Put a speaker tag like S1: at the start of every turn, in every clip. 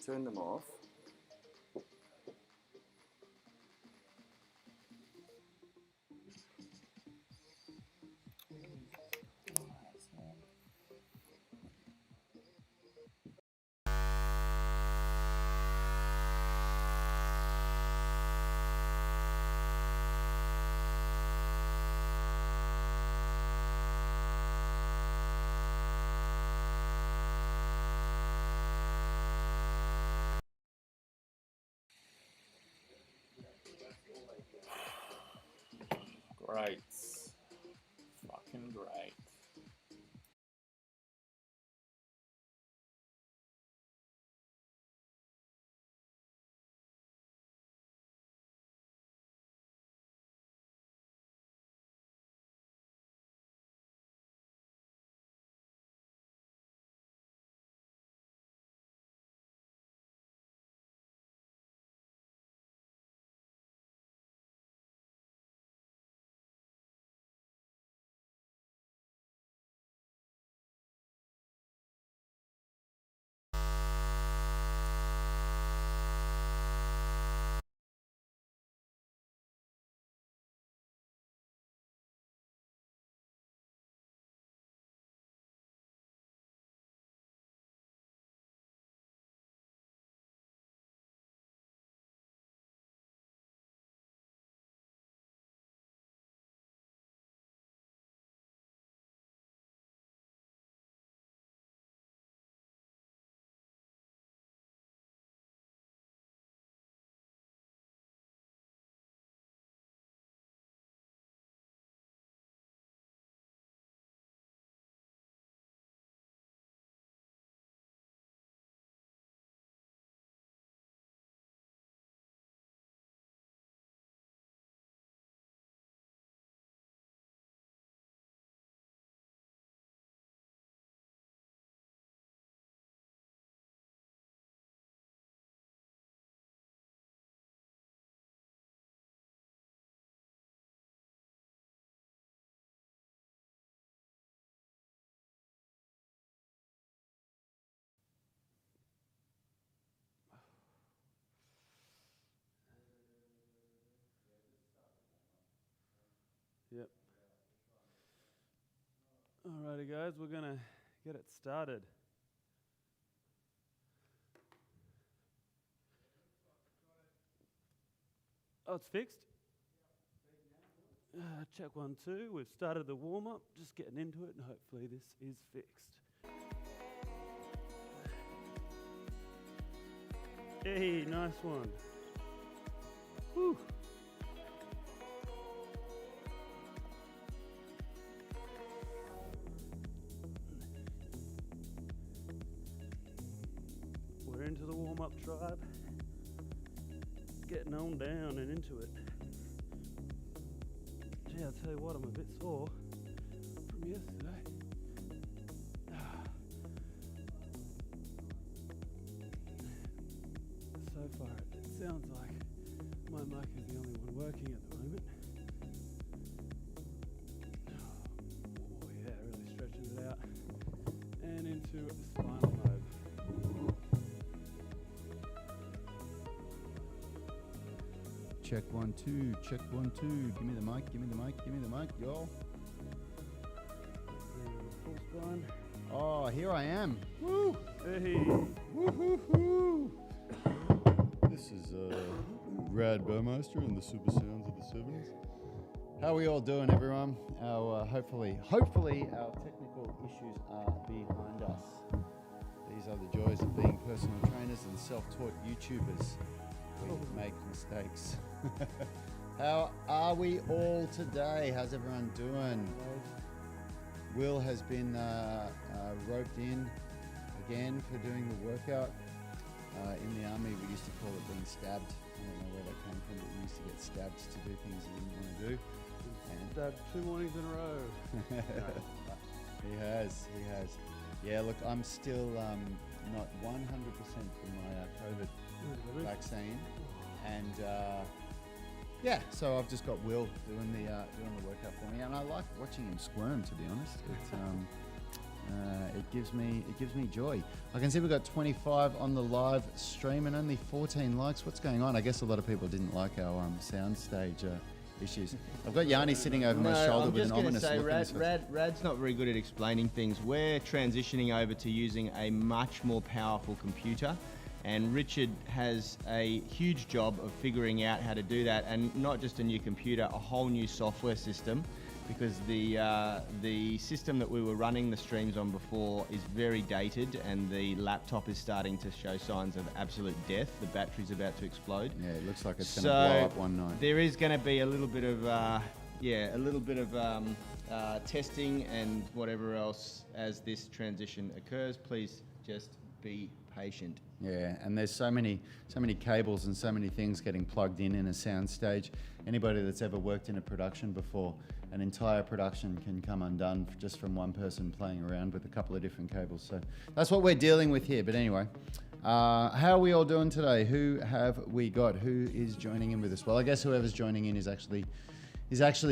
S1: turn them off.
S2: Great. Fucking great.
S3: Yep. Alrighty guys, we're gonna get it started. Oh, it's fixed? Check 1, 2. We've started the warm-up, just getting into it, and hopefully this is fixed. Hey, nice one. Whew. We're into the warm-up tribe. Getting on down and into it. Gee, I'll tell you what, I'm a bit sore from yesterday. So far, it sounds like my mic is the only one working at the moment. Oh yeah, really stretching it out. And into spinal mode.
S4: Check 1, 2, check 1, 2. Give me the mic, give me the mic, give me the mic, yo.
S3: Full spine.
S4: Oh, here I am.
S3: Woo! Hey!
S4: Woo-hoo-hoo! This is Rad Burmeister and the Super Sounds of the Sevens. How are we all doing, everyone? Our hopefully our technical issues are behind us. These are the joys of being personal trainers and self-taught YouTubers. We make mistakes. How are we all today? How's everyone doing? Will has been roped in again for doing the workout. In the army, we used to call it being stabbed. I don't know where that came from, but we used to get stabbed to do things you didn't want to do.
S3: Stabbed 2 mornings in a row.
S4: He has. Yeah, look, I'm still not 100% from my COVID vaccine, and yeah, so I've just got Will doing the workout for me, and I like watching him squirm. To be honest, it gives me joy. I can see we've got 25 on the live stream and only 14 likes. What's going on? I guess a lot of people didn't like our soundstage issues. I've got Yanni sitting over my shoulder with an ominous look. I'm just going to say,
S5: Rad's not very good at explaining things. We're transitioning over to using a much more powerful computer, and Richard has a huge job of figuring out how to do that, and not just a new computer, a whole new software system, because the system that we were running the streams on before is very dated, and the laptop is starting to show signs of absolute death. The battery's about to explode.
S4: Yeah, it looks like it's going to blow up one night.
S5: There is going to be a little bit of a little bit of testing and whatever else as this transition occurs. Please just be patient.
S4: Yeah, and there's so many cables and so many things getting plugged in a sound stage. Anybody that's ever worked in a production before, an entire production can come undone just from one person playing around with a couple of different cables. So that's what we're dealing with here. But anyway, how are we all doing today? Who have we got? Who is joining in with us? Well, I guess whoever's joining in is actually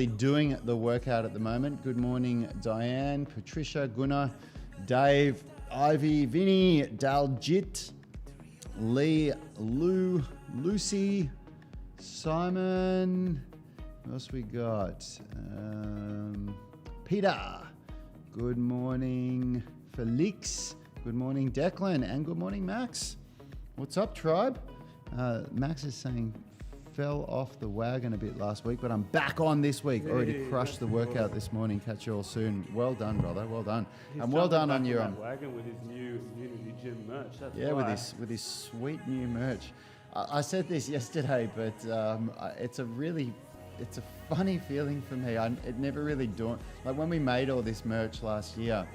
S4: doing the workout at the moment. Good morning, Diane, Patricia, Gunnar, Dave, Ivy, Vinny, Daljit, Lee, Lou, Lucy, Simon. What else we got? Peter. Good morning, Felix. Good morning, Declan. And good morning, Max. What's up, tribe? Max is saying fell off the wagon a bit last week, but I'm back on this week. Already crushed the workout this morning. Catch you all soon. Well done, brother. Well done. And well done on your
S3: wagon with his new Unity Gym merch. That's
S4: with his sweet new merch. I said this yesterday, but it's a funny feeling for me. It never really dawned. Like when we made all this merch last year,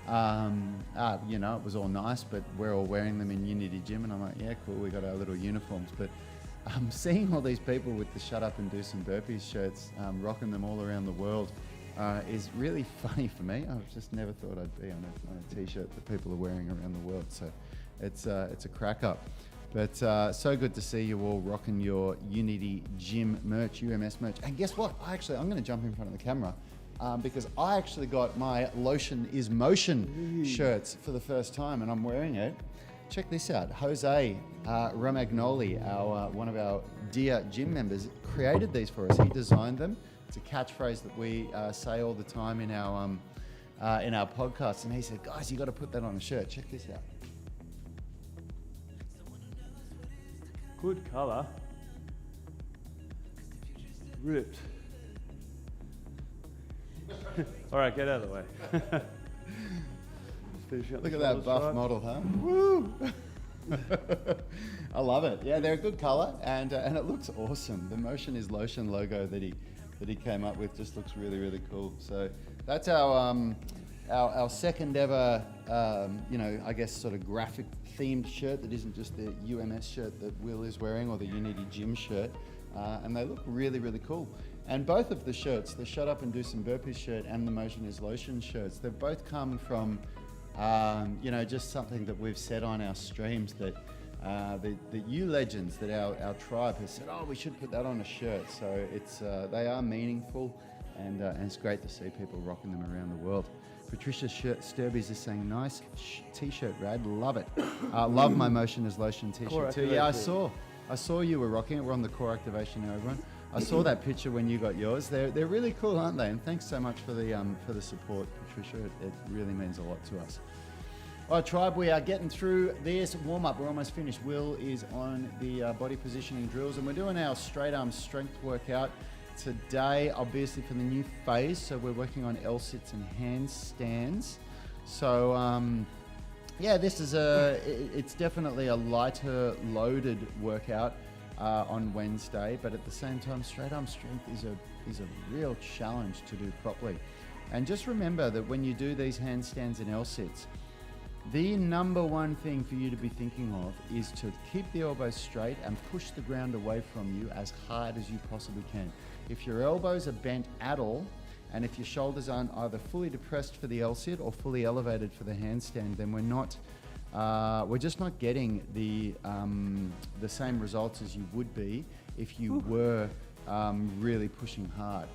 S4: it was all nice, but we're all wearing them in Unity Gym, and I'm like, yeah, cool. We got our little uniforms, but seeing all these people with the Shut Up and Do Some Burpees shirts, rocking them all around the world, is really funny for me. I just never thought I'd be on a t-shirt that people are wearing around the world. So it's a crack up. But so good to see you all rocking your Unity Gym merch, UMS merch. And guess what? I'm going to jump in front of the camera because I actually got my Lotion is Motion shirts for the first time, and I'm wearing it. Check this out. Jose Romagnoli, one of our dear gym members, created these for us. He designed them. It's a catchphrase that we say all the time in our podcast. And he said, guys, you got to put that on a shirt. Check this out.
S3: good colour. Ripped. All right, get out of the way.
S4: Look at that buff model, huh? Woo! I love it. Yeah, they're a good color, and it looks awesome. The Motion is Lotion logo that he came up with just looks really, really cool. So that's our second ever, I guess sort of graphic themed shirt that isn't just the UMS shirt that Will is wearing or the Unity Gym shirt, and they look really, really cool. And both of the shirts, the Shut Up and Do Some Burpees shirt and the Motion is Lotion shirts, they've both come from just something that we've said on our streams that you legends, that our tribe has said, oh, we should put that on a shirt. So it's they are meaningful, and it's great to see people rocking them around the world. Patricia Sturbies is saying, nice t-shirt, Rad, love it. Love my Motion is Lotion t-shirt too. Yeah, I saw you were rocking it. We're on the core activation now, everyone. I saw that picture when you got yours. They're really cool, aren't they? And thanks so much for the support, Patricia. It really means a lot to us. All right, tribe, we are getting through this warm-up. We're almost finished. Will is on the body positioning drills, and we're doing our straight arm strength workout today, obviously for the new phase. So we're working on L-sits and handstands. So this is it's definitely a lighter loaded workout on Wednesday, but at the same time, straight arm strength is a real challenge to do properly. And just remember that when you do these handstands and L-sits, the number one thing for you to be thinking of is to keep the elbows straight and push the ground away from you as hard as you possibly can. If your elbows are bent at all, and if your shoulders aren't either fully depressed for the L-sit or fully elevated for the handstand, then we're just not getting the same results as you would be if you were really pushing hard.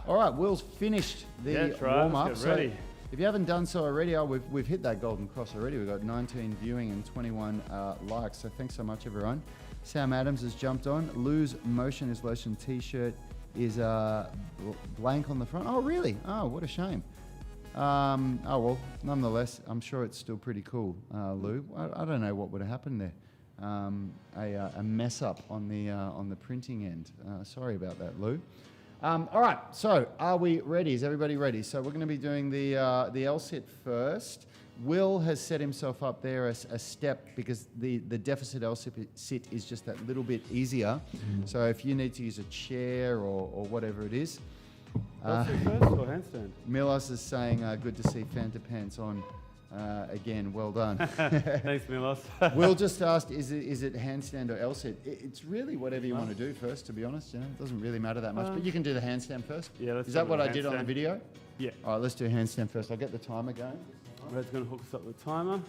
S4: All right, Will's finished the warm-up. So if you haven't done so already, we've hit that golden cross already. We've got 19 viewing and 21 likes. So thanks so much, everyone. Sam Adams has jumped on. Lou's Motion is Lotion t-shirt is blank on the front. Oh, really? Oh, what a shame. Well, nonetheless, I'm sure it's still pretty cool, Lou. I don't know what would have happened there. A mess up on the printing end. Sorry about that, Lou. All right, so are we ready? Is everybody ready? So we're going to be doing the L-sit first. Will has set himself up there a step because the deficit L-sit is just that little bit easier. So if you need to use a chair or whatever it is,
S3: Cossack first or handstand?
S4: Milos is saying, good to see Fanta pants on. Again, well done.
S3: Thanks, Milos.
S4: Will just asked, is it handstand or L-sit? It's really whatever you want to do first, to be honest. You know, it doesn't really matter that much. But you can do the handstand first.
S3: Yeah, let's
S4: Is
S3: do
S4: that what
S3: the
S4: I did on the
S3: handstand.
S4: video?
S3: Yeah.
S4: All right, let's do handstand first. I'll get the timer going.
S3: Red's going to hook us up with the timer.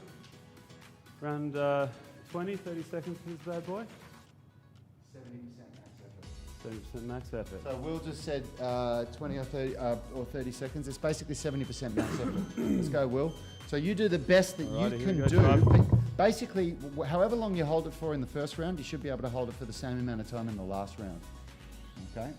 S3: Around 20, 30 seconds for this bad boy. 70% max effort.
S4: So Will just said 20 or 30 seconds. It's basically 70% max effort. Let's go, Will. So you do the best that
S3: Alrighty,
S4: you
S3: here
S4: can
S3: we
S4: do.
S3: go.
S4: Basically, however long you hold it for in the first round, you should be able to hold it for the same amount of time in the last round. Okay?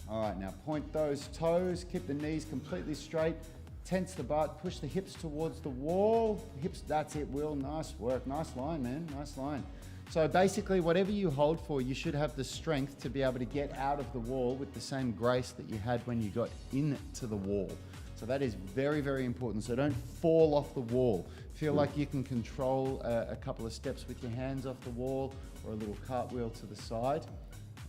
S4: All right, now point those toes, keep the knees completely straight, tense the butt, push the hips towards the wall. Hips, that's it, Will. Nice work. Nice line, man. Nice line. So basically, whatever you hold for, you should have the strength to be able to get out of the wall with the same grace that you had when you got into the wall. So that is very, very important. So don't fall off the wall. Feel like you can control a couple of steps with your hands off the wall or a little cartwheel to the side.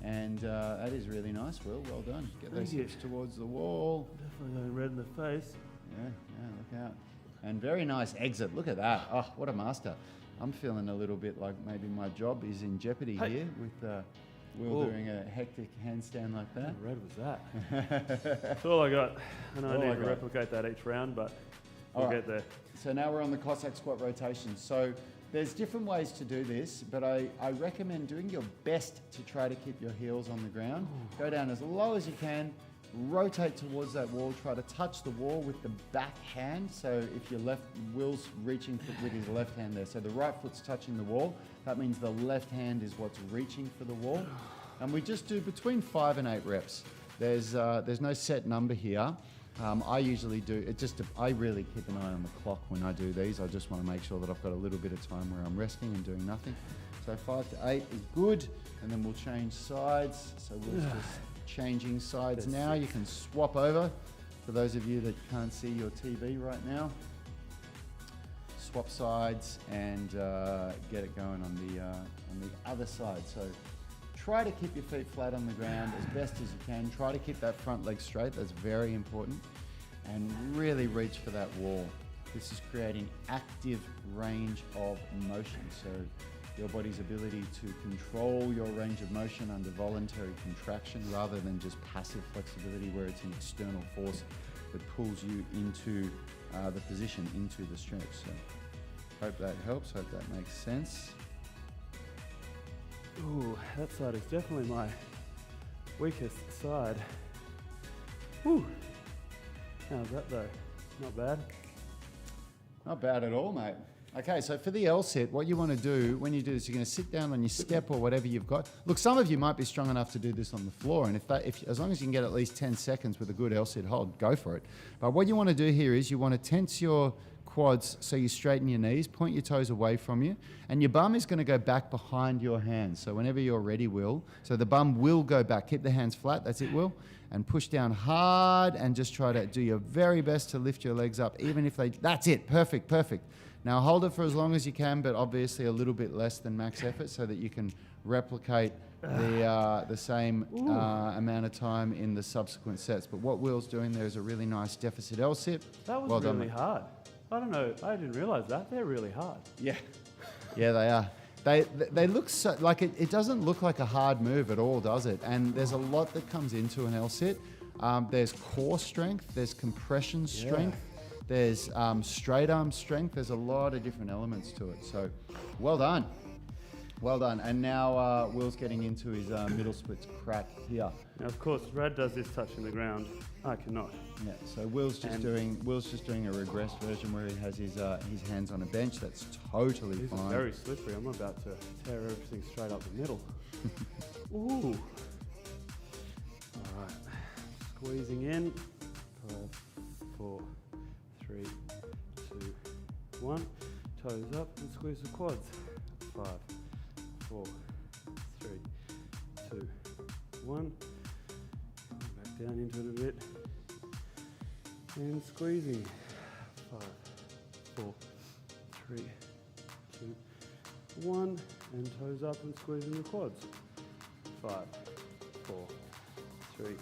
S4: And that is really nice, Will. Well done. Get those hips towards the wall.
S3: Definitely going red in the face.
S4: Yeah, look out. And very nice exit. Look at that. Oh, what a master. I'm feeling a little bit like maybe my job is in jeopardy here with Will doing a hectic handstand like that.
S3: How red was that? That's all I got. I know I need to replicate that each round, but we'll get there.
S4: So now we're on the Cossack squat rotation. So there's different ways to do this, but I recommend doing your best to try to keep your heels on the ground. Go down as low as you can, rotate towards that wall, try to touch the wall with the back hand. So if your left, Will's reaching with his left hand there. So the right foot's touching the wall. That means the left hand is what's reaching for the wall. And we just do between 5 and 8 reps. There's no set number here. I usually do, I really keep an eye on the clock when I do these. I just want to make sure that I've got a little bit of time where I'm resting and doing nothing. So 5 to 8 is good. And then we'll change sides. So we'll just changing sides now. You can swap over. For those of you that can't see your TV right now, swap sides and get it going on the other side. So try to keep your feet flat on the ground as best as you can. Try to keep that front leg straight. That's very important. And really reach for that wall. This is creating active range of motion. So your body's ability to control your range of motion under voluntary contraction rather than just passive flexibility where it's an external force that pulls you into the position, into the stretch. So hope that helps, hope that makes sense.
S3: Ooh, that side is definitely my weakest side. Whew. How's that though? Not bad.
S4: Not bad at all, mate. Okay, so for the L-sit, what you want to do when you do this, you're going to sit down on your step or whatever you've got. Look, some of you might be strong enough to do this on the floor, and as long as you can get at least 10 seconds with a good L-sit hold, go for it. But what you want to do here is you want to tense your quads so you straighten your knees, point your toes away from you, and your bum is going to go back behind your hands. So whenever you're ready, Will. So the bum will go back. Keep the hands flat. That's it, Will. And push down hard and just try to do your very best to lift your legs up, even if that's it. Perfect, perfect. Now hold it for as long as you can, but obviously a little bit less than max effort so that you can replicate the same amount of time in the subsequent sets. But what Will's doing there is a really nice deficit L-sit.
S3: That was really hard. I don't know, I didn't realize that. They're really hard.
S4: Yeah, yeah, they are. They look so, like it doesn't look like a hard move at all, does it? And there's a lot that comes into an L-sit. There's core strength, there's compression strength, there's straight arm strength. There's a lot of different elements to it. So well done. Well done. And now Will's getting into his middle splits crack here.
S3: Now, of course, Brad does this touching the ground. I cannot.
S4: Yeah. So Will's just doing a regressed version where he has his hands on a bench. That's totally
S3: These
S4: fine.
S3: are very slippery. I'm about to tear everything straight up the middle. Ooh. All right. Squeezing in. 5, 4, 3, 2, 1. Toes up and squeeze the quads. 5, 4, 3, 2, 1. Back down into it a bit. And squeezing. 5, 4, 3, 2, 1. And toes up and squeezing the quads. 5, 4, 3, 2,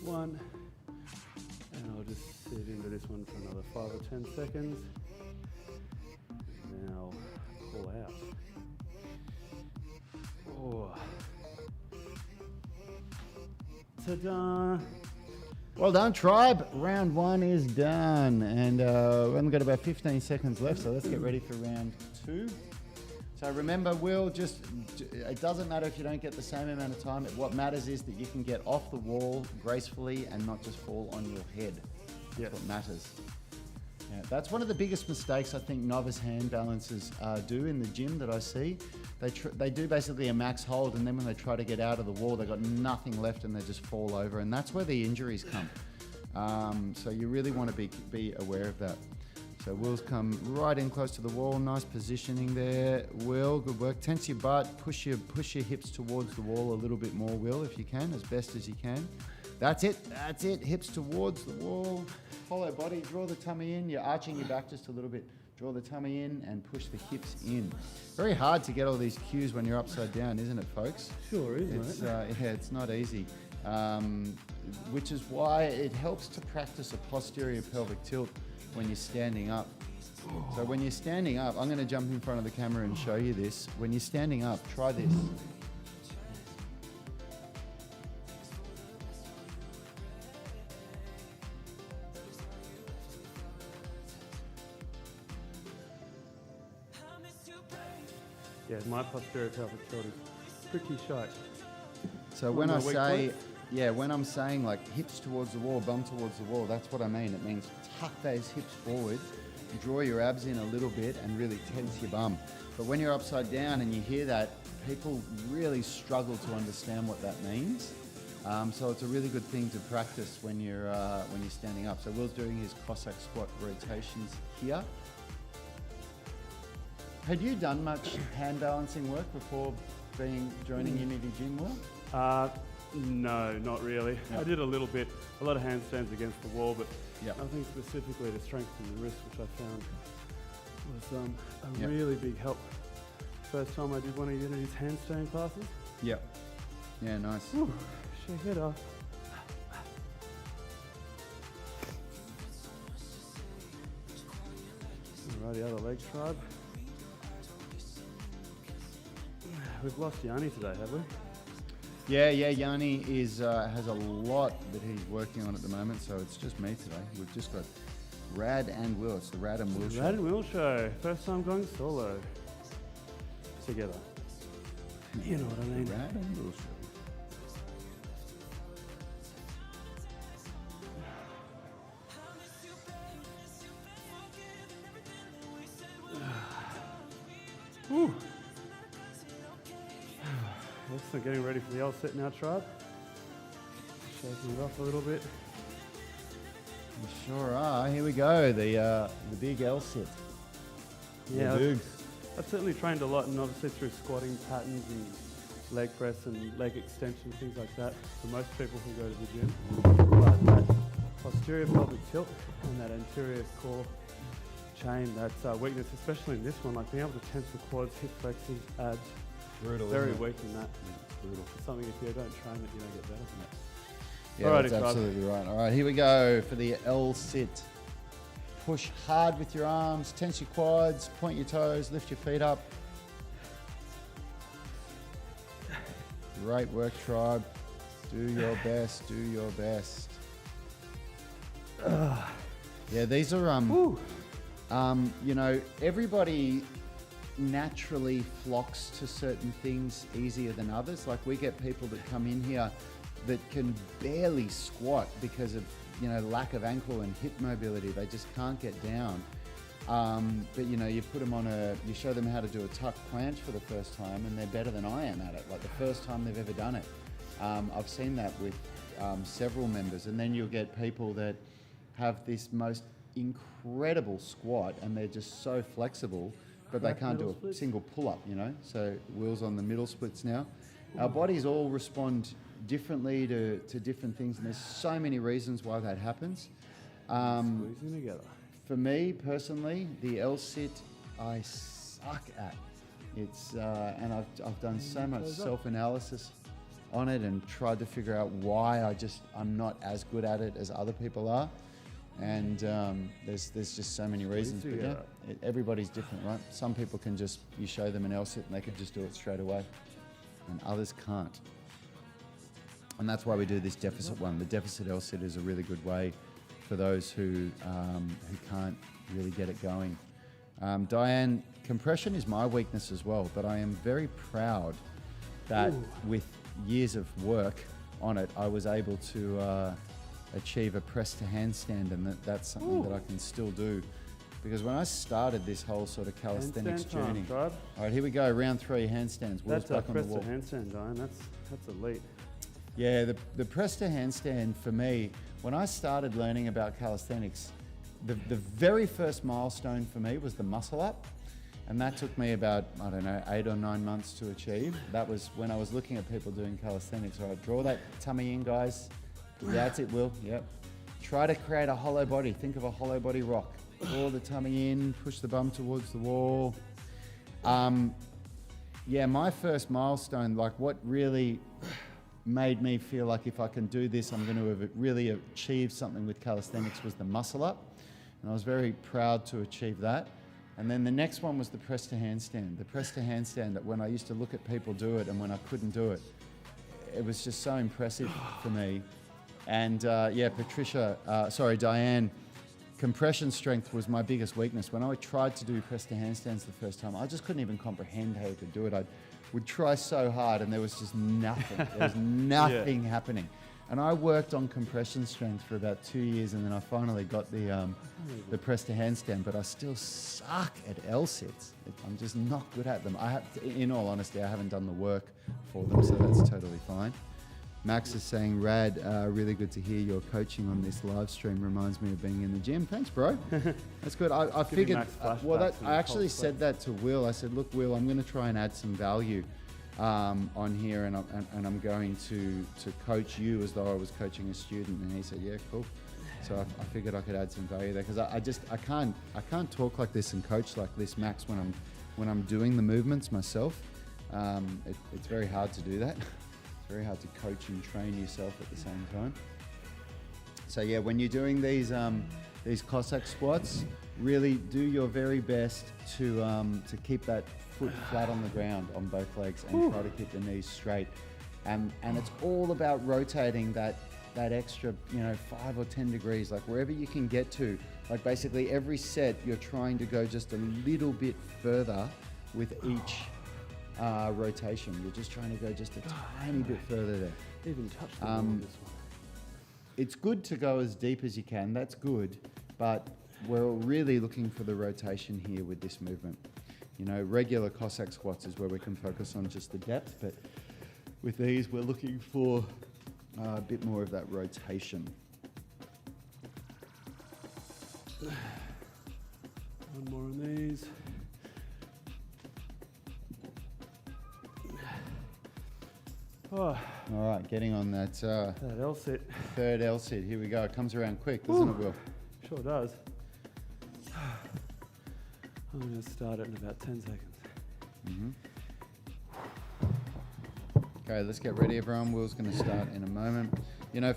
S3: one. And I'll just sit into this one for another 5 or 10 seconds. And then I'll pull out. Oh. Ta-da!
S4: Well done, tribe. Round 1 is done. And we've only got about 15 seconds left, so let's get ready for round 2. So remember, it doesn't matter if you don't get the same amount of time. What matters is that you can get off the wall gracefully and not just fall on your head. That's what matters. Yeah, that's one of the biggest mistakes I think novice hand balancers do in the gym that I see. They do basically a max hold, and then when they try to get out of the wall, they've got nothing left and they just fall over, and that's where the injuries come. So you really want to be aware of that. So Will's come right in close to the wall. Nice positioning there. Will, good work. Tense your butt. Push your hips towards the wall a little bit more, Will, if you can, as best as you can. That's it. That's it. Hips towards the wall. Hollow body. Draw the tummy in. You're arching your back just a little bit. Draw the tummy in and push the hips in. Very hard to get all these cues when you're upside down, isn't it, folks?
S3: Sure is,
S4: Yeah, it's not easy. Which is why it helps to practice a posterior pelvic tilt when you're standing up. So when you're standing up, I'm going to jump in front of the camera and show you this. When you're standing up, try this.
S3: Yeah, my posterior pelvic tilt is pretty shy.
S4: So when I'm saying like hips towards the wall, bum towards the wall, that's what I mean. It means tuck those hips forward, draw your abs in a little bit and really tense your bum. But when you're upside down and you hear that, people really struggle to understand what that means. So it's a really good thing to practice when you're standing up. So Will's doing his Cossack squat rotations here. Had you done much hand balancing work before joining Unity Gym, Will?
S3: No, not really.
S4: Yep.
S3: I did a little bit, a lot of handstands against the wall, but
S4: Yep.
S3: nothing specifically to strengthen the wrist, which I found was a
S4: Yep.
S3: really big help. First time I did one of Unity's handstand classes.
S4: Yep. Yeah, nice.
S3: Whew, shake it off. Alrighty, other leg tribe. We've lost Yanni today, have we?
S4: Yeah, Yanni has a lot that he's working on at the moment, so it's just me today. We've just got Rad and Will. It's the Rad and Will show.
S3: Rad and Will show. First time going solo. Together. You know what I mean.
S4: Rad and Will show.
S3: Whew. Excellent, getting ready for the L sit now, tribe. Shaking it off a little bit.
S4: We sure are. Here we go. The big L sit.
S3: Yeah,
S4: Big.
S3: I've certainly trained a lot, and obviously through squatting patterns and leg press and leg extension, things like that, for most people who go to the gym. But that posterior pelvic tilt and that anterior core chain, that's weakness, especially in this one, like being able to tense the quads, hip flexors, abs.
S4: Brutal.
S3: Very
S4: isn't it?
S3: weak in that.
S4: Yeah, it's brutal.
S3: It's something if you don't train it, you don't get better.
S4: Yeah,
S3: Alrighty,
S4: that's
S3: tribe.
S4: absolutely right. All right, here we go for the L sit. Push hard with your arms, tense your quads, point your toes, lift your feet up. Great work, tribe. Do your best, do your best. Yeah, these are, you know, everybody naturally flocks to certain things easier than others. Like we get people that come in here that can barely squat because of, you know, lack of ankle and hip mobility. They just can't get down. But you know, you put them on you show them how to do a tuck planche for the first time, and they're better than I am at it. Like the first time they've ever done it. I've seen that with several members, and then you'll get people that have this most incredible squat, and they're just so flexible, but they can't do a single pull-up. You know, so Will's on the middle splits now. Our bodies all respond differently to different things, and there's so many reasons why that happens.
S3: Squeezing together.
S4: For me personally, the L sit I suck at. It's and I've done so much self-analysis on it and tried to figure out why I'm not as good at it as other people are. And there's just so many reasons. But yeah, everybody's different, right? Some people can just, you show them an L-sit and they can just do it straight away, and others can't. And that's why we do this deficit one. The deficit L-sit is a really good way for those who can't really get it going. Diane, compression is my weakness as well, but I am very proud that with years of work on it, I was able to achieve a press to handstand, and that's something that I can still do. Because when I started this whole sort of calisthenics journey, all right, here we go, round 3, handstands.
S3: That's a
S4: back on the
S3: press
S4: wall.
S3: to handstand, Diane. That's elite.
S4: Yeah, the press to handstand for me, when I started learning about calisthenics, the very first milestone for me was the muscle up. And that took me about, I don't know, 8 or 9 months to achieve. That was when I was looking at people doing calisthenics. All right, draw that tummy in, guys. That's it, Will. Yep. Try to create a hollow body. Think of a hollow body rock. Draw the tummy in, push the bum towards the wall. Yeah, my first milestone, like what really made me feel like if I can do this, I'm going to have really achieved something with calisthenics, was the muscle up. And I was very proud to achieve that. And then the next one was the press to handstand. The press to handstand, that when I used to look at people do it and when I couldn't do it, it was just so impressive for me. And yeah, Diane, compression strength was my biggest weakness. When I tried to do press to handstands the first time, I just couldn't even comprehend how you could do it. I would try so hard and there was just nothing. There was nothing happening. And I worked on compression strength for about 2 years, and then I finally got the press to handstand, but I still suck at L-sits. I'm just not good at them. In all honesty, I haven't done the work for them, so that's totally fine. Max is saying, Rad, really good to hear your coaching on this live stream. Reminds me of being in the gym. Thanks, bro. That's good. I figured, I actually said that to Will. I said, look, Will, I'm going to try and add some value on here, and I'm going to coach you as though I was coaching a student. And he said, yeah, cool. So I figured I could add some value there, because I can't talk like this and coach like this, Max, when I'm doing the movements myself. It's very hard to do that. It's very hard to coach and train yourself at the same time. So yeah, when you're doing these Cossack squats, really do your very best to keep that foot flat on the ground on both legs, and try to keep the knees straight. And it's all about rotating that extra, 5 or 10 degrees, like wherever you can get to. Like basically every set, you're trying to go just a little bit further with each rotation. You're just trying to go just a tiny bit further there.
S3: Even touch the wall on this one.
S4: It's good to go as deep as you can, that's good, but we're really looking for the rotation here with this movement. Regular Cossack squats is where we can focus on just the depth, but with these we're looking for a bit more of that rotation.
S3: One more on these. Oh.
S4: All right, getting on that
S3: L-sit.
S4: third L-sit. Here we go. It comes around quick, doesn't it, Will?
S3: Sure does. I'm going to start it in about 10 seconds.
S4: Okay, let's get ready, everyone. Will's going to start in a moment.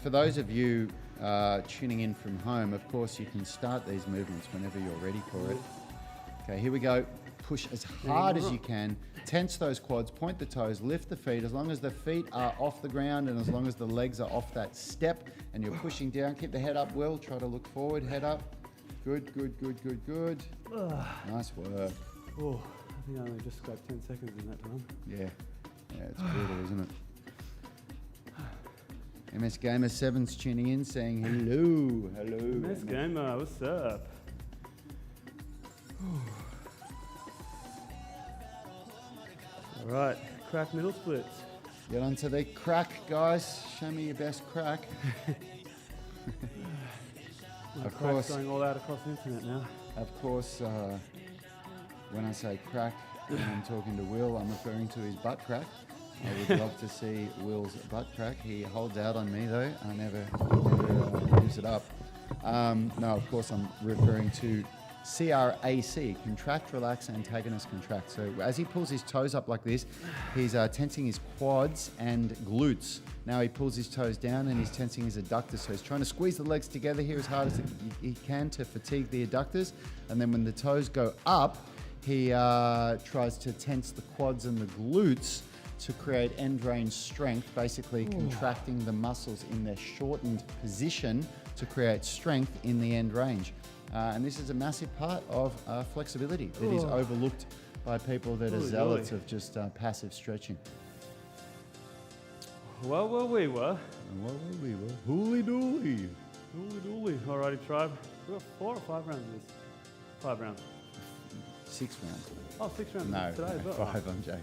S4: For those of you tuning in from home, of course, you can start these movements whenever you're ready for it. Okay, here we go. Push as hard as you can. Tense those quads, point the toes, lift the feet. As long as the feet are off the ground and as long as the legs are off that step and you're pushing down, keep the head up, Will. Try to look forward, head up. Good, good, good, good, good. Nice work.
S3: Oh, I think I only just scraped 10 seconds in that time.
S4: Yeah, it's brutal, isn't it? MS Gamer 7's tuning in saying hello. Hello.
S3: MS Gamer, what's up? All right, crack middle splits.
S4: Get onto the crack, guys. Show me your best crack.
S3: Of course, going all out across the internet now.
S4: Of course, when I say crack, when I'm talking to Will, I'm referring to his butt crack. I would love to see Will's butt crack. He holds out on me though. I never gives it up. No, of course I'm referring to CRAC, contract, relax, antagonist, contract. So as he pulls his toes up like this, he's tensing his quads and glutes. Now he pulls his toes down and he's tensing his adductors. So he's trying to squeeze the legs together here as hard as he can to fatigue the adductors. And then when the toes go up, he tries to tense the quads and the glutes to create end range strength, basically contracting the muscles in their shortened position to create strength in the end range. And this is a massive part of flexibility that is overlooked by people that are zealots of just passive stretching.
S3: Well, we were.
S4: Hooly dooly.
S3: Dooly dooly. Alrighty, tribe. We've got 4 or 5 rounds of this. 5 rounds.
S4: 6 rounds.
S3: Oh, 6 rounds
S4: No,
S3: today as well.
S4: 5. I'm joking.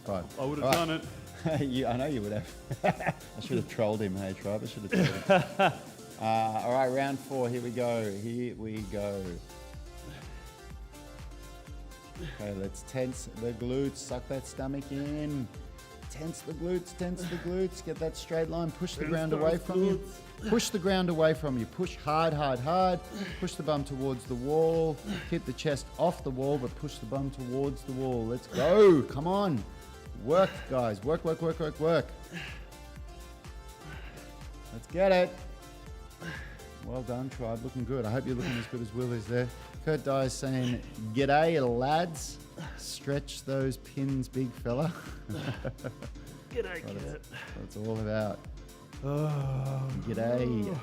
S4: 5.
S3: I would have done it.
S4: I know you would have. I should have trolled him. Hey, tribe. I should have trolled him. All right, round 4. Here we go. Okay, let's tense the glutes. Suck that stomach in. Tense the glutes. Get that straight line. Push the ground away from you. Push the ground away from you. Push hard. Push the bum towards the wall. Keep the chest off the wall, but push the bum towards the wall. Let's go. Come on. Work, guys. Work. Let's get it. Well done, tribe. Looking good. I hope you're looking as good as Will is there. Kurt Dye is saying, "G'day, lads. Stretch those pins, big fella."
S3: G'day, Kurt.
S4: That's what it's all about. G'day.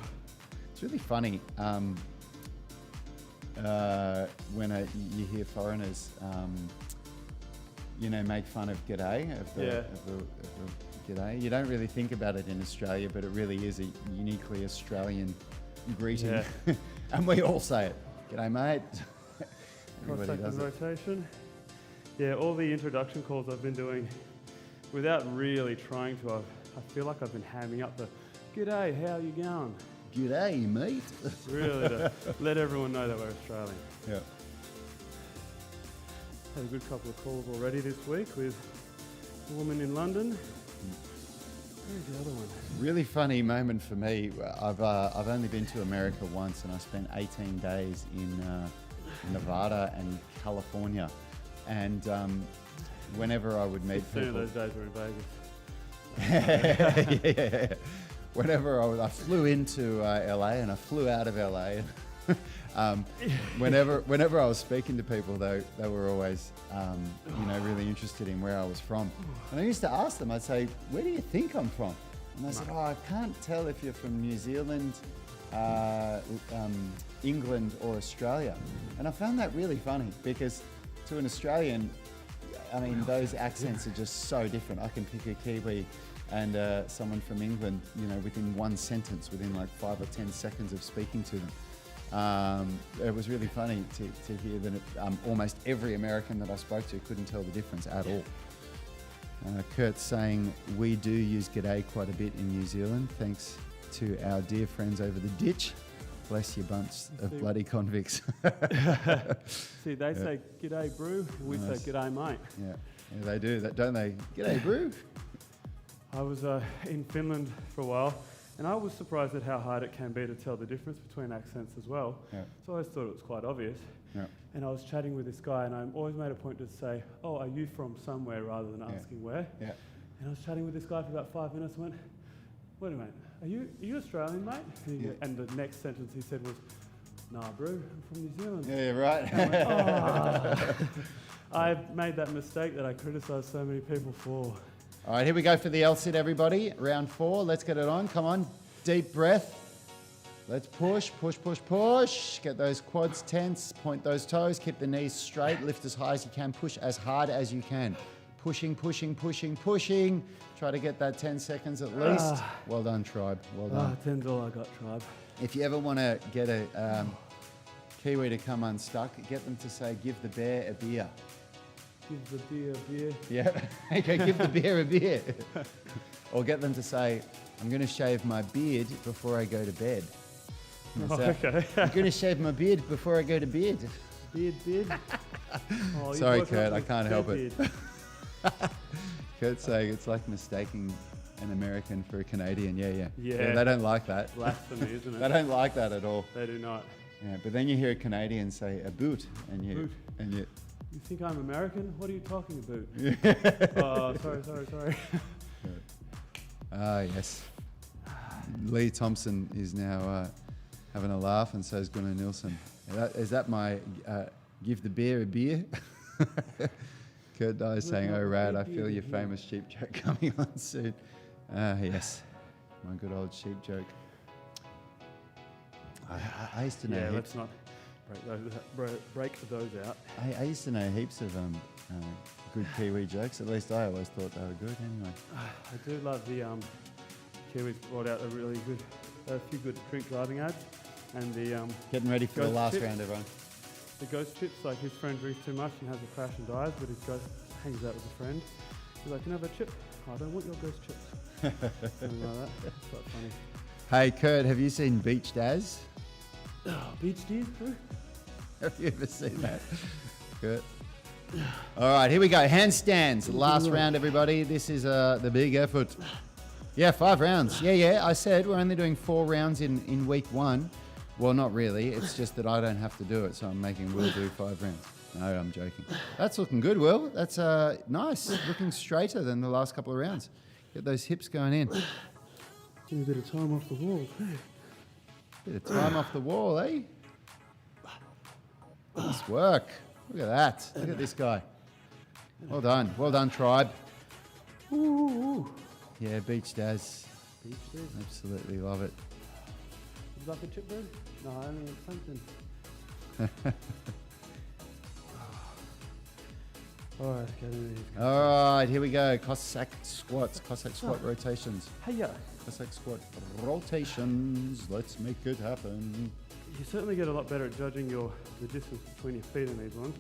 S4: It's really funny when you hear foreigners, make fun of g'day, of the g'day. You don't really think about it in Australia, but it really is a uniquely Australian greeting.
S3: Yeah.
S4: And we all say it. G'day, mate. Everybody
S3: Cossack
S4: does
S3: in
S4: it.
S3: rotation. Yeah, all the introduction calls I've been doing without really trying to. I feel like I've been hamming up the "G'day, how you going?"
S4: G'day, mate.
S3: Really to let everyone know that we're Australian.
S4: Yeah.
S3: Had a good couple of calls already this week with a woman in London. Where's the other one?
S4: Really funny moment for me. I've only been to America once, and I spent 18 days in Nevada and California. And whenever I would meet people,
S3: those days were in Vegas.
S4: yeah. Whenever I flew into LA and I flew out of LA. Whenever I was speaking to people, they were always, really interested in where I was from. And I used to ask them, I'd say, "Where do you think I'm from?" And they said, "Oh, I can't tell if you're from New Zealand, England, or Australia." And I found that really funny because to an Australian, those accents are just so different. I can pick a Kiwi and someone from England, within one sentence, within like 5 or 10 seconds of speaking to them. It was really funny to hear that almost every American that I spoke to couldn't tell the difference at all. Kurt's saying, "We do use g'day quite a bit in New Zealand, thanks to our dear friends over the ditch. Bless you, bunch of bloody convicts."
S3: See, they say "G'day, brew," we say "G'day, mate."
S4: Yeah, they do that, don't they? "G'day, brew."
S3: I was in Finland for a while, and I was surprised at how hard it can be to tell the difference between accents as well.
S4: Yeah.
S3: So I always thought it was quite obvious.
S4: Yeah.
S3: And I was chatting with this guy, and I always made a point to say, "Oh, are you from somewhere?" rather than asking where.
S4: Yeah.
S3: And I was chatting with this guy for about 5 minutes. And went, "Wait a minute, are you Australian, mate?" And the next sentence he said was, "Nah, bro, I'm from New Zealand."
S4: Yeah, right.
S3: And I went, "Oh." I made that mistake that I criticised so many people for.
S4: All right, here we go for the L-sit, everybody. Round 4. Let's get it on. Come on. Deep breath. Let's push. Get those quads tense. Point those toes. Keep the knees straight. Lift as high as you can. Push as hard as you can. Pushing. Try to get that 10 seconds at least. Well done, tribe. Well done.
S3: 10's all I got, tribe.
S4: If you ever want to get a Kiwi to come unstuck, get them to say, "Give the bear a beer."
S3: Give the beer a beer.
S4: Yeah. Okay, give the bear a beer. Or get them to say, "I'm going to shave my beard before I go to bed."
S3: Okay.
S4: I'm going to shave my beard before I go to bed.
S3: Beard. Oh,
S4: Sorry,
S3: both
S4: Kurt,
S3: got
S4: I can't help it.
S3: beard.
S4: Kurt's saying it's like mistaking an American for a Canadian. Yeah.
S3: Yeah.
S4: They don't like that.
S3: Blasphemy, isn't it?
S4: They don't like that at all.
S3: They do not.
S4: Yeah, but then you hear a Canadian say a boot, and you
S3: Boot.
S4: and you.
S3: You think I'm American? What are you talking about? Oh, sorry.
S4: Ah, yes. Lee Thompson is now having a laugh, and so is Gunnar Nilsson. Is that my give the bear a beer? Kurt Dye is saying, "Oh, Rad, I feel your famous sheep joke coming on soon." Yes, my good old sheep joke. I used to know.
S3: Yeah,
S4: heaps,
S3: let's not break those out.
S4: I used to know heaps of good Kiwi jokes. At least I always thought they were good. Anyway.
S3: I do love the Kiwis brought out a few good drink driving ads, and the
S4: Getting ready for the
S3: ghost
S4: last
S3: chips.
S4: round, everyone.
S3: The ghost chips, like his friend drinks too much and has a crash and dies, but his ghost hangs out with a friend. He's like, "Can I have a chip?" "I don't want your ghost chips." Something like that. It's quite funny.
S4: Hey, Kurt, have you seen Beach Daz?
S3: Oh, beach deers, bro.
S4: Have you ever seen that? Kurt. All right, here we go. Handstands. Last round, everybody. This is the big effort. Yeah, 5 rounds. Yeah. I said we're only doing 4 rounds in week 1. Well, not really. It's just that I don't have to do it, so I'm making Will do 5 rounds. No, I'm joking. That's looking good, Will. That's nice. Looking straighter than the last couple of rounds. Get those hips going in.
S3: Give me a bit of time off the wall.
S4: Bit of time off the wall, eh? Nice work. Look at that. Look at this guy. Well done. Well done, tribe.
S3: Ooh.
S4: Yeah, Beach Daz.
S3: Beach deers.
S4: Absolutely love it.
S3: Is that the chip, bro? No, I mean something. All right, get into these.
S4: All right, here we go. Cossack squats. Cossack squat rotations.
S3: Hey,
S4: Cossack squat rotations. Let's make it happen.
S3: you certainly get a lot better at judging the distance between your feet in these ones.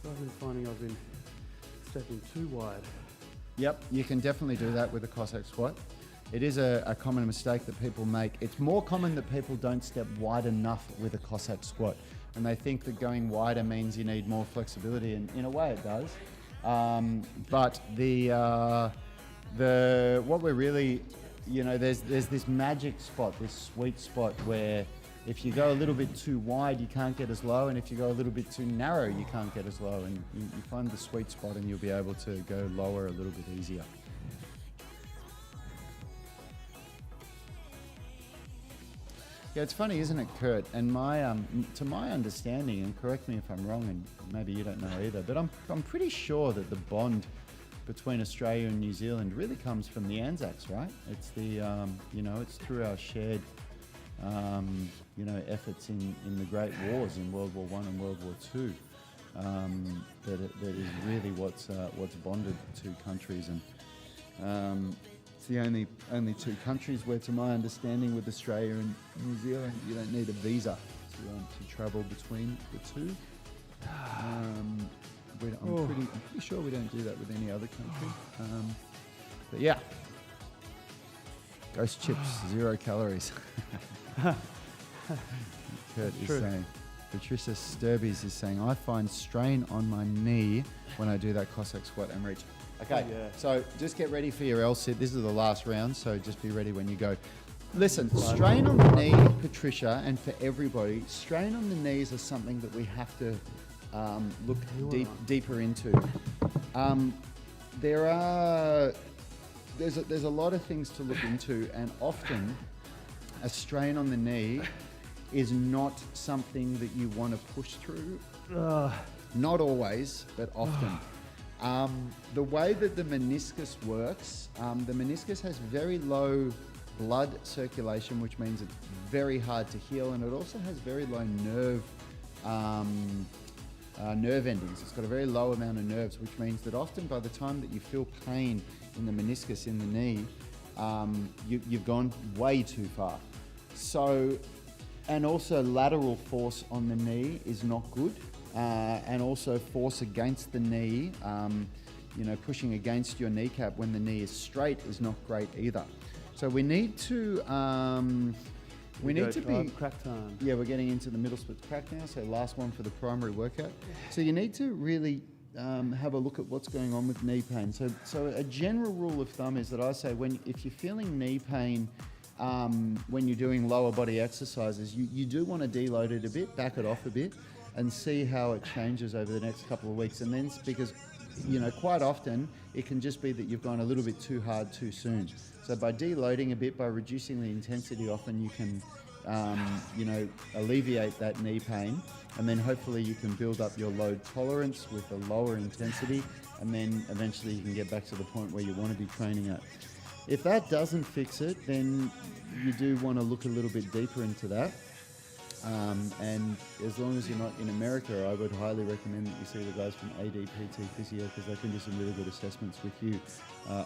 S3: I've been finding I've been stepping too wide.
S4: Yep, you can definitely do that with a Cossack squat. It is a common mistake that people make. It's more common that people don't step wide enough with a Cossack squat. And they think that going wider means you need more flexibility, and in a way it does. But what we're really, there's this magic spot, this sweet spot where if you go a little bit too wide, you can't get as low, and if you go a little bit too narrow, you can't get as low. And you find the sweet spot, and you'll be able to go lower a little bit easier. Yeah, it's funny, isn't it, Kurt? And to my understanding, and correct me if I'm wrong, and maybe you don't know either, but I'm pretty sure that the bond between Australia and New Zealand really comes from the Anzacs, right? It's it's through our shared, efforts in the Great Wars in World War I and World War II. That is really what's bonded the 2 countries, and it's the only 2 countries where, to my understanding, with Australia and New Zealand, you don't need a visa to travel between the 2. I'm pretty sure we don't do that with any other country. But yeah, ghost chips, 0 calories. Kurt is saying. Patricia Sturbies is saying, I find strain on my knee when I do that Cossack squat and reach. Okay, So just get ready for your L-sit. This is the last round, so just be ready when you go. Listen, strain on the knee, Patricia, and for everybody, strain on the knees is something that we have to look deeper into. There's a lot of things to look into, and often a strain on the knee is not something that you want to push through. Not always, but often. The way that the meniscus works, the meniscus has very low blood circulation, which means it's very hard to heal, and it also has very low nerve endings. It's got a very low amount of nerves, which means that often by the time that you feel pain in the meniscus in the knee, you've gone way too far. So, and also lateral force on the knee is not good. And also force against the knee, pushing against your kneecap when the knee is straight is not great either. So we need to be
S3: crack time.
S4: Yeah, we're getting into the middle splits crack now. So last one for the primary workout. So you need to really have a look at what's going on with knee pain. So a general rule of thumb is that I say if you're feeling knee pain, when you're doing lower body exercises, you do want to deload it a bit, back it off a bit, and see how it changes over the next couple of weeks. And then, because, quite often it can just be that you've gone a little bit too hard too soon. So by deloading a bit, by reducing the intensity, often you can, alleviate that knee pain, and then hopefully you can build up your load tolerance with a lower intensity, and then eventually you can get back to the point where you want to be training at. If that doesn't fix it, then you do want to look a little bit deeper into that. And as long as you're not in America, I would highly recommend that you see the guys from ADPT Physio, because they can do some really good assessments with you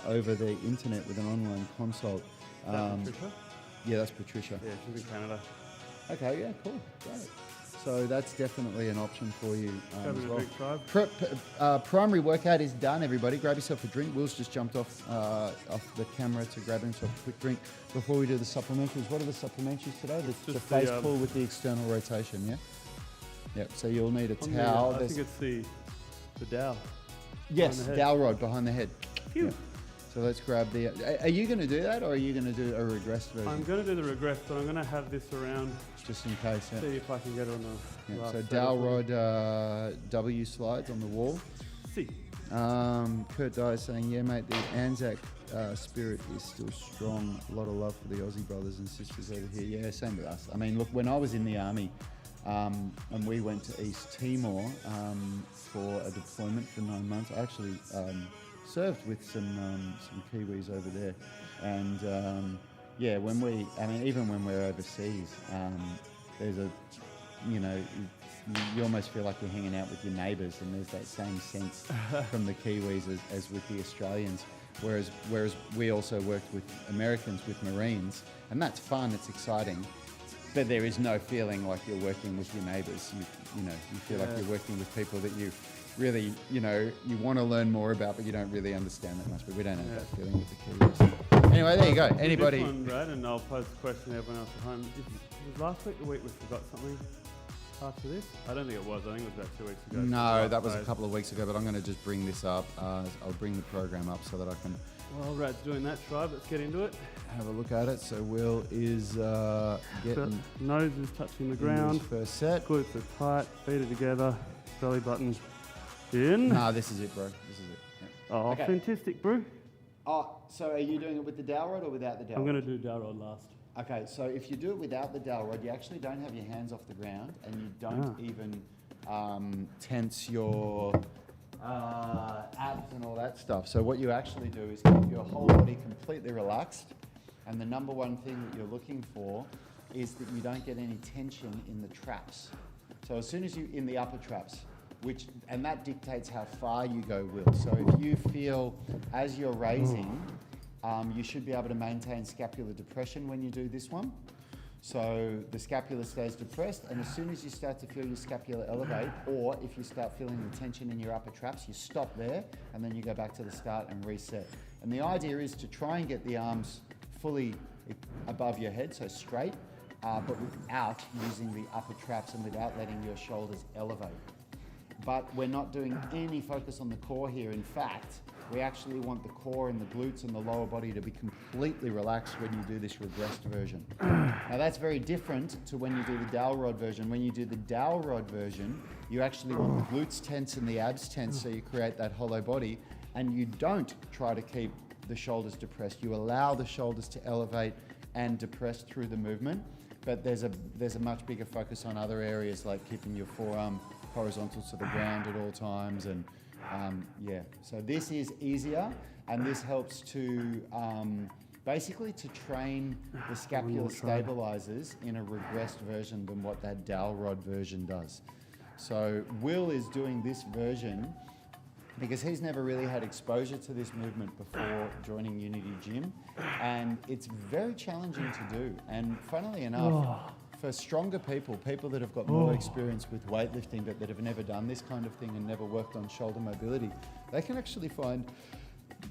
S4: over the internet with an online consult.
S3: Is that Patricia?
S4: Yeah, that's Patricia.
S3: Yeah, she's in Canada.
S4: Okay, yeah, cool, great. So that's definitely an option for you as
S3: Having a
S4: well.
S3: drink, tribe.
S4: Primary workout is done, everybody. Grab yourself a drink. Will's just jumped off the camera to grab himself a quick drink before we do the supplementaries. What are the supplementaries today? The face pull with the external rotation, yeah? Yep, so you'll need a towel.
S3: I think it's the dowel.
S4: Yes,
S3: behind the head.
S4: dowel rod behind the head.
S3: Phew.
S4: Yep. So let's grab the... Are you going to do that, or are you going to do a regressed version?
S3: I'm going to do the regress, but I'm going to have this around.
S4: Just in case, yeah.
S3: See if I can get it on the
S4: Yeah,
S3: last
S4: so
S3: set
S4: dowel
S3: or
S4: rod W slides on the wall.
S3: See.
S4: Kurt Dye is saying, yeah, mate, the Anzac spirit is still strong. A lot of love for the Aussie brothers and sisters over here. Yeah, same with us. I mean, look, when I was in the army and we went to East Timor for a deployment for 9 months, I actually served with some Kiwis over there. And yeah, even when we're overseas, there's you almost feel like you're hanging out with your neighbours, and there's that same sense from the Kiwis as with the Australians. Whereas we also worked with Americans, with Marines, and that's fun, it's exciting, but there is no feeling like you're working with your neighbours. You feel like you're working with people that you really, you want to learn more about, but you don't really understand that much. But we don't have that feeling with the Kiwis. Anyway, there you go. Anybody?
S3: This one, Brad, and I'll pose the question to everyone else at home. Was last week the week we forgot something after this? I don't think it was. I think it was about 2 weeks ago.
S4: No, that was a couple of weeks ago, but I'm going to just bring this up. I'll bring the program up so that I can...
S3: Well, Brad's doing that, tribe. Let's get into it.
S4: Have a look at it. So Will is getting...
S3: Nose is touching the ground.
S4: First set.
S3: Glutes are tight. Feet are together. Belly button in.
S4: Nah, this is it, bro. This is it. Yeah.
S3: Oh,
S4: Okay.
S3: fantastic, bro.
S4: Oh, so are you doing it with the dowel rod or without the dowel
S3: I'm
S4: rod?
S3: going to do dowel rod last.
S4: Okay, so if you do it without the dowel rod, you actually don't have your hands off the ground, and you don't even tense your abs and all that stuff. So what you actually do is keep your whole body completely relaxed, and the number one thing that you're looking for is that you don't get any tension in the traps. So as soon as you in the upper traps, and that dictates how far you go, Will. So if you feel as you're raising, you should be able to maintain scapular depression when you do this one. So the scapula stays depressed, and as soon as you start to feel your scapula elevate, or if you start feeling the tension in your upper traps, you stop there, and then you go back to the start and reset. And the idea is to try and get the arms fully above your head, so straight, but without using the upper traps and without letting your shoulders elevate. But we're not doing any focus on the core here. In fact, we actually want the core and the glutes and the lower body to be completely relaxed when you do this regressed version. Now that's very different to when you do the dowel rod version. When you do the dowel rod version, you actually want the glutes tense and the abs tense, so you create that hollow body, and you don't try to keep the shoulders depressed. You allow the shoulders to elevate and depress through the movement, but there's a much bigger focus on other areas, like keeping your forearm horizontal to the ground at all times, and so this is easier, and this helps to basically to train the scapular stabilizers in a regressed version than what that dowel rod version does. So Will is doing this version because he's never really had exposure to this movement before joining Unity Gym, and it's very challenging to do. And funnily enough, for stronger people that have got more experience with weightlifting but that have never done this kind of thing and never worked on shoulder mobility, they can actually find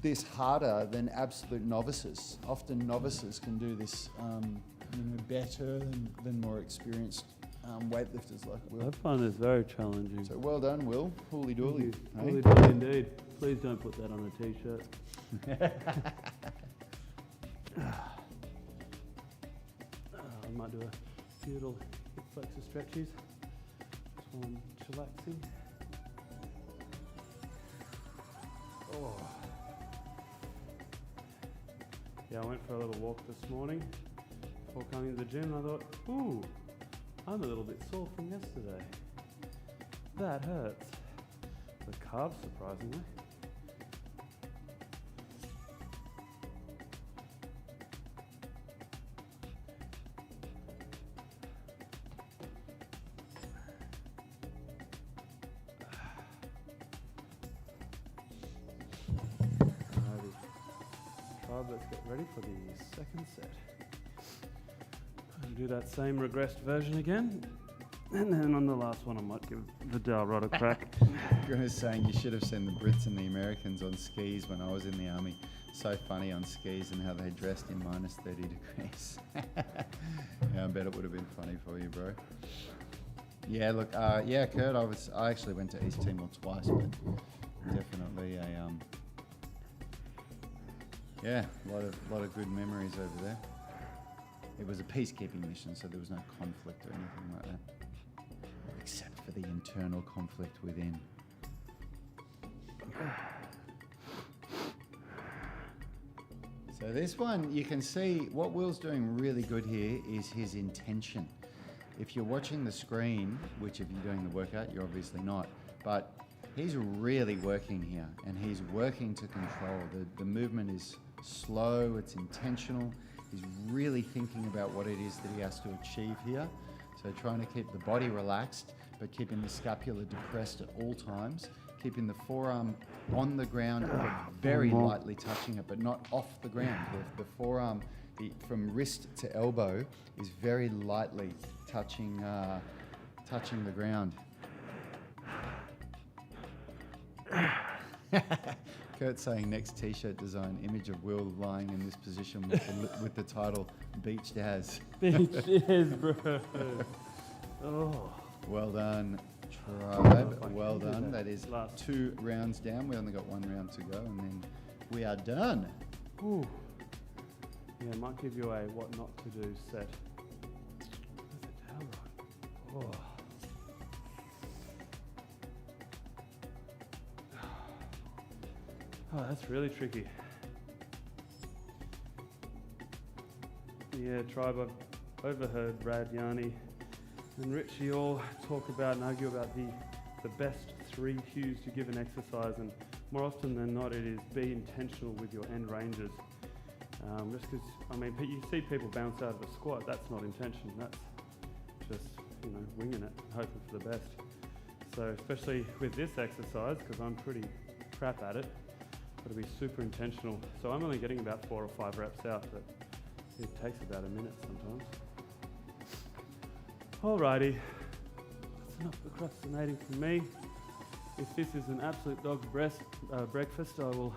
S4: this harder than absolute novices. Often novices can do this better than more experienced weightlifters like Will.
S3: I find this very challenging.
S4: So well done, Will. Hooly dooly.
S3: Holy dooly indeed. Please don't put that on a t-shirt. I might do a few little hip flexor stretches while I'm chillaxing. Oh. Yeah, I went for a little walk this morning before coming to the gym, and I thought, ooh, I'm a little bit sore from yesterday. That hurts. The calves, surprisingly. Let's get ready for the second set. I'll do that same regressed version again, and then on the last one I might give the dowel rod a crack.
S4: I was saying you should have seen the Brits and the Americans on skis when I was in the army. So funny on skis and how they dressed in minus 30 degrees. Yeah, I bet it would have been funny for you, bro. Yeah, look, yeah, Kurt, I actually went to East Timor twice, but definitely a yeah, a lot of good memories over there. It was a peacekeeping mission, so there was no conflict or anything like that, except for the internal conflict within. So this one, you can see what Will's doing really good here is his intention. If you're watching the screen, which if you're doing the workout, you're obviously not, but he's really working here, and he's working to control. The movement is slow, it's intentional. He's really thinking about what it is that he has to achieve here. So trying to keep the body relaxed, but keeping the scapula depressed at all times, keeping the forearm on the ground, but very lightly touching it, but not off the ground. The forearm from wrist to elbow is very lightly touching the ground. Kurt saying next t-shirt design, image of Will lying in this position with the title Beach Daz.
S3: Beach Daz, bro. Oh.
S4: Well done, tribe. Well done. That is 2 rounds down. We only got 1 round to go, and then we are done.
S3: Ooh. Yeah, might give you a what not to do set. Oh. Oh, that's really tricky. Yeah, tribe, I've overheard Brad, Yanni, and Richie all talk about and argue about the best 3 cues to give an exercise, and more often than not it is be intentional with your end ranges. Just because, I mean, you see people bounce out of a squat, that's not intention, that's just, winging it, hoping for the best. So especially with this exercise, because I'm pretty crap at it, got to be super intentional. So I'm only getting about 4 or 5 reps out, but it takes about a minute sometimes. Alrighty, that's enough procrastinating from me. If this is an absolute dog's breakfast, I will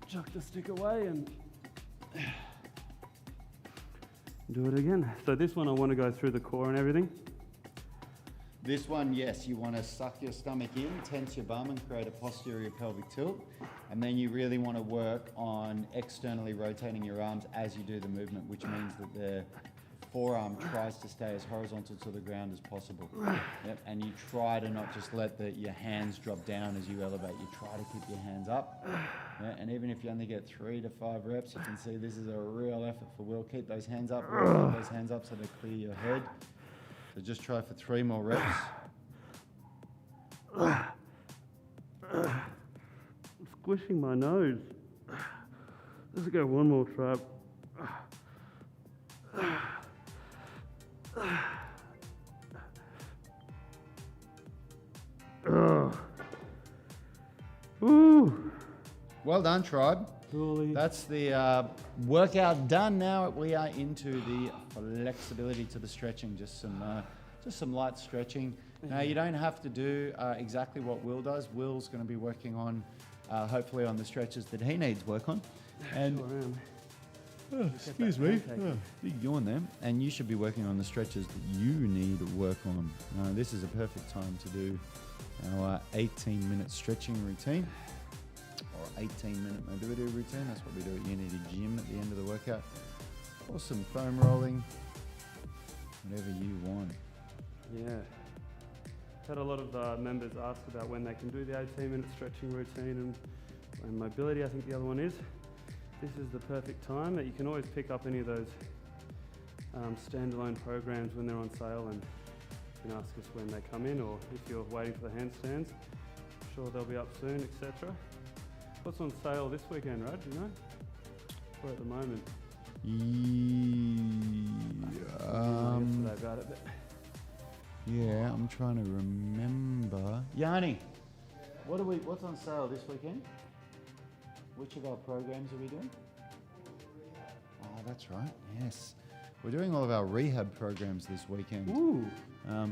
S3: chuck the stick away and do it again. So this one I want to go through the core and everything.
S4: This one, yes, you want to suck your stomach in, tense your bum and create a posterior pelvic tilt. And then you really want to work on externally rotating your arms as you do the movement, which means that the forearm tries to stay as horizontal to the ground as possible. Yep. And you try to not just let your hands drop down as you elevate. You try to keep your hands up. Yeah. And even if you only get 3 to 5 reps, you can see this is a real effort for Will. Keep those hands up. Keep those hands up so they clear your head. So just try for 3 more reps.
S3: I'm squishing my nose. Let's go one more trap. Woo.
S4: Well done, tribe.
S3: Surely.
S4: That's the workout done. Now we are into the flexibility to the stretching. Just some light stretching. Now you don't have to do exactly what Will does. Will's going to be working on, hopefully, on the stretches that he needs work on. And excuse me, big yawn there. And you should be working on the stretches that you need work on. This is a perfect time to do our 18-minute stretching routine. Or 18-minute mobility routine. That's what we do at Unity Gym at the end of the workout. Or some foam rolling. Whatever you want.
S3: Yeah. Had a lot of members ask about when they can do the 18-minute stretching routine and mobility, I think the other one is. This is the perfect time that you can always pick up any of those standalone programs when they're on sale, and you can ask us when they come in, or if you're waiting for the handstands. I'm sure they'll be up soon, etc. What's on sale this weekend, Raj, do you know? Or at the moment? Yesterday about it, but
S4: Yeah, I'm trying to remember. Yanni, what's on sale this weekend? Which of our programs are we doing? Oh, that's right. Yes, we're doing all of our rehab programs this weekend.
S3: ooh,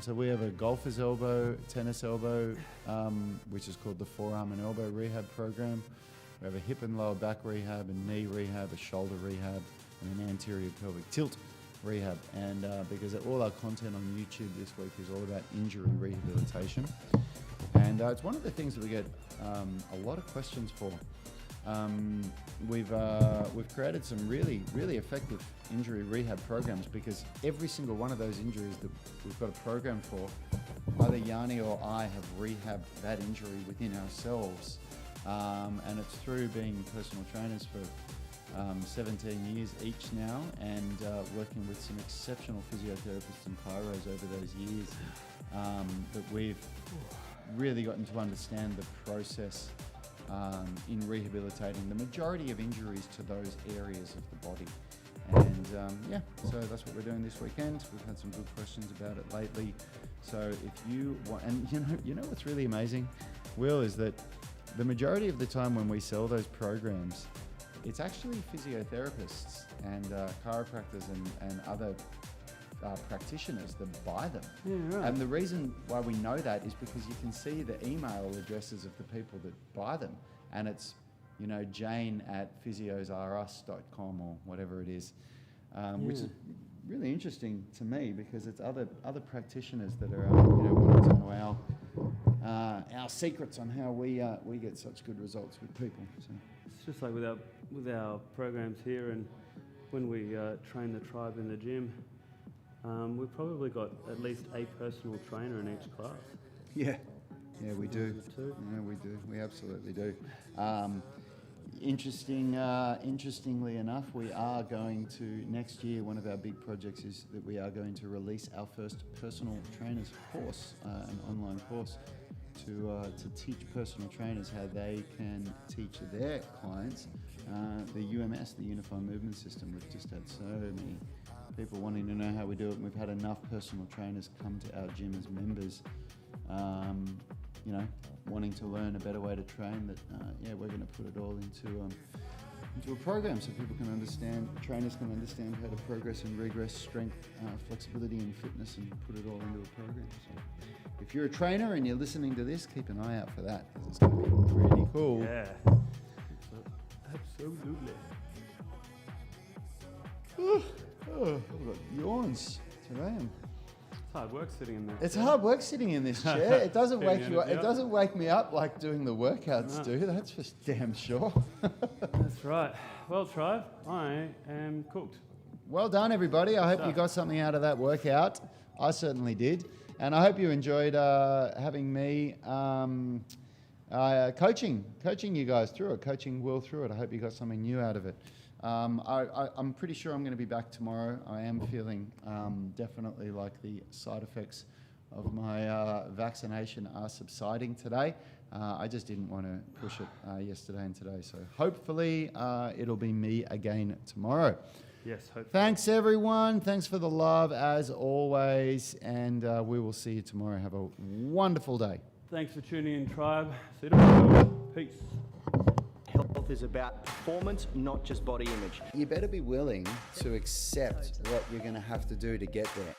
S4: So we have a golfer's elbow, tennis elbow, which is called the forearm and elbow rehab program. We have a hip and lower back rehab, a knee rehab, a shoulder rehab, and an anterior pelvic tilt rehab. And because all our content on YouTube this week is all about injury rehabilitation. And it's one of the things that we get a lot of questions for. We've created some really, really effective injury rehab programs, because every single one of those injuries that we've got a program for, either Yanni or I have rehabbed that injury within ourselves. And it's through being personal trainers for 17 years each now, and working with some exceptional physiotherapists and chiros over those years, that we've really gotten to understand the process in rehabilitating the majority of injuries to those areas of the body. And yeah, so that's what we're doing this weekend. We've had some good questions about it lately. So if you want, and you know what's really amazing, Will, is that the majority of the time when we sell those programs, it's actually physiotherapists and chiropractors and other practitioners that buy them.
S3: yeah, right.
S4: And the reason why we know that is because you can see the email addresses of the people that buy them, and it's, you know, jane@physiosrus.com or whatever it is, which is really interesting to me, because it's other practitioners that are wanting to know our secrets on how we get such good results with people. So.
S3: It's just like with our programs here, and when we train the tribe in the gym, we've probably got at least a personal trainer in each class.
S4: Yeah, we do.
S3: Too.
S4: Yeah, we do. We absolutely do. Interestingly enough, we are going to, next year, one of our big projects is that we are going to release our first personal trainers course, an online course, to teach personal trainers how they can teach their clients the UMS, the Unified Movement System. We've just had so many people wanting to know how we do it, and we've had enough personal trainers come to our gym as members, wanting to learn a better way to train, that we're going to put it all into a program so people can understand, trainers can understand how to progress and regress strength, flexibility and fitness, and put it all into a program. So if you're a trainer and you're listening to this, keep an eye out for that, because it's going to be pretty cool.
S3: Yeah, absolutely.
S4: I've got yawns today.
S3: It's hard work sitting in there.
S4: It's hard work sitting in this chair. It doesn't wake you up.
S3: Yeah.
S4: It doesn't wake me up like doing the workouts do. That's for damn sure.
S3: That's right. Well, tribe, I am cooked.
S4: Well done, everybody. I hope you got something out of that workout. I certainly did, and I hope you enjoyed having me coaching you guys through it, coaching Will through it. I hope you got something new out of it. I'm pretty sure I'm going to be back tomorrow. I am feeling definitely like the side effects of my vaccination are subsiding today. I just didn't want to push it yesterday and today. So hopefully it'll be me again tomorrow.
S3: Yes, hopefully.
S4: Thanks, everyone. Thanks for the love, as always. And we will see you tomorrow. Have a wonderful day.
S3: Thanks for tuning in, tribe. See you tomorrow. Peace.
S6: Health is about performance, not just body image.
S4: You better be willing to accept what you're going to have to do to get there.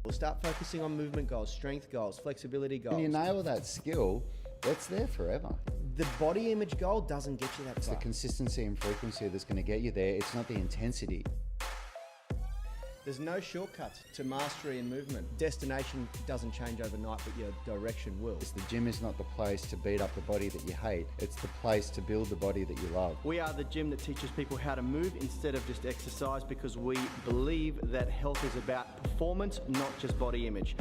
S6: We'll start focusing on movement goals, strength goals, flexibility goals.
S4: When you nail that skill, that's there forever.
S6: The body image goal doesn't get you that
S4: It's
S6: far.
S4: the consistency and frequency that's going to get you there. It's not the intensity.
S6: There's no shortcuts to mastery and movement. Destination doesn't change overnight, but your direction will.
S4: The gym is not the place to beat up the body that you hate. It's the place to build the body that you love.
S6: We are the gym that teaches people how to move instead of just exercise, because we believe that health is about performance, not just body image.